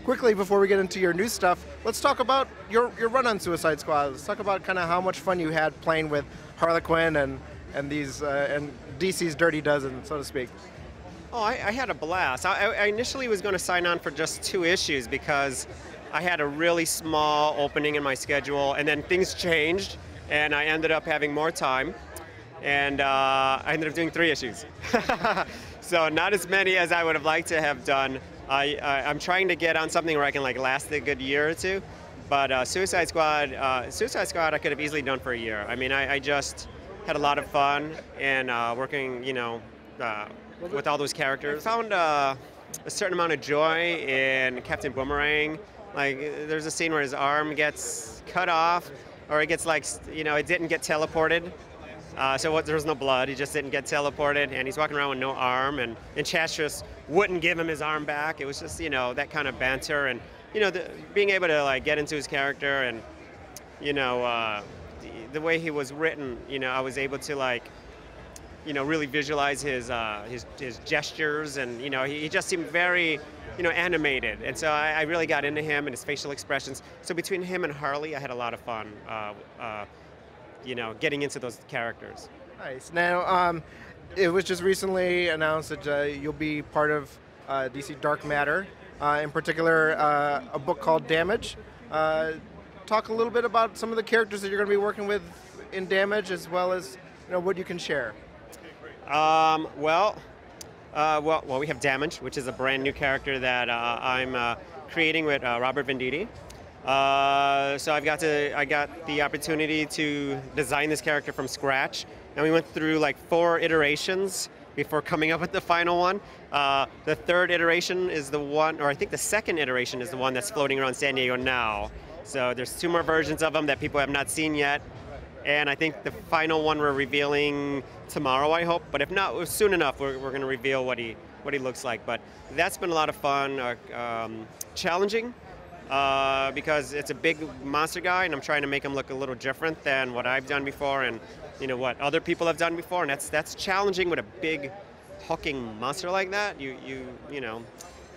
Quickly, before we get into your new stuff, let's talk about your run on Suicide Squad. Let's talk about kind of how much fun you had playing with Harley Quinn and these and DC's Dirty Dozen, so to speak. Oh, I had a blast. I initially was going to sign on for just 2 issues because I had a really small opening in my schedule, and then things changed, and I ended up having more time, and I ended up doing 3 issues. So not as many as I would have liked to have done. I'm trying to get on something where I can like last a good year or two, but Suicide Squad I could have easily done for a year. I mean, I just had a lot of fun and working, with all those characters. I found a certain amount of joy in Captain Boomerang. Like, there's a scene where his arm gets cut off, or it gets like, it didn't get teleported. There was no blood, he just didn't get teleported, and he's walking around with no arm, and Enchantress wouldn't give him his arm back. It was just, that kind of banter, and, being able to, like, get into his character, and, the way he was written, I was able to, like, really visualize his gestures, and, he just seemed very, animated, and so I really got into him and his facial expressions. So between him and Harley, I had a lot of fun. Getting into those characters. Nice. Now, it was just recently announced that you'll be part of DC Dark Matter, in particular a book called Damage. Talk a little bit about some of the characters that you're going to be working with in Damage, as well as what you can share. Well, we have Damage, which is a brand new character that I'm creating with Robert Venditti. So I got the opportunity to design this character from scratch, and we went through like 4 iterations before coming up with the final one. The 3rd iteration is the one, or I think the 2nd iteration is the one that's floating around San Diego now. So there's 2 more versions of him that people have not seen yet, and I think the final one we're revealing tomorrow, I hope. But if not, soon enough, we're going to reveal what he looks like. But that's been a lot of fun, challenging. Because it's a big monster guy, and I'm trying to make him look a little different than what I've done before, and what other people have done before, and that's challenging with a big hulking monster like that.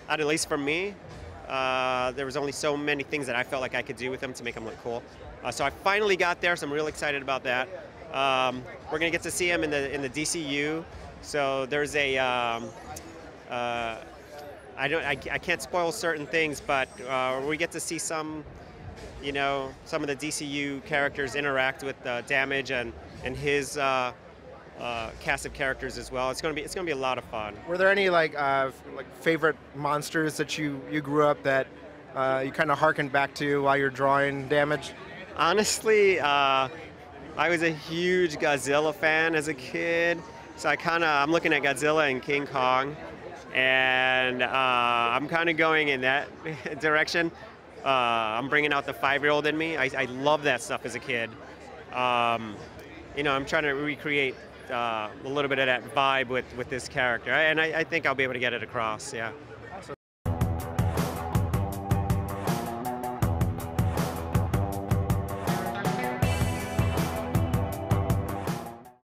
At least for me, there was only so many things that I felt like I could do with him to make him look cool. So I finally got there, so I'm really excited about that. We're gonna get to see him in the DCU. So there's a I can't spoil certain things, but we get to see some of the DCU characters interact with Damage and his cast of characters as well. It's gonna be a lot of fun. Were there any like favorite monsters that you grew up that you kind of harkened back to while you're drawing Damage? Honestly, I was a huge Godzilla fan as a kid, so I'm looking at Godzilla and King Kong. And I'm kind of going in that direction. I'm bringing out the 5-year-old in me. I love that stuff as a kid. I'm trying to recreate a little bit of that vibe with this character, and I think I'll be able to get it across. Yeah.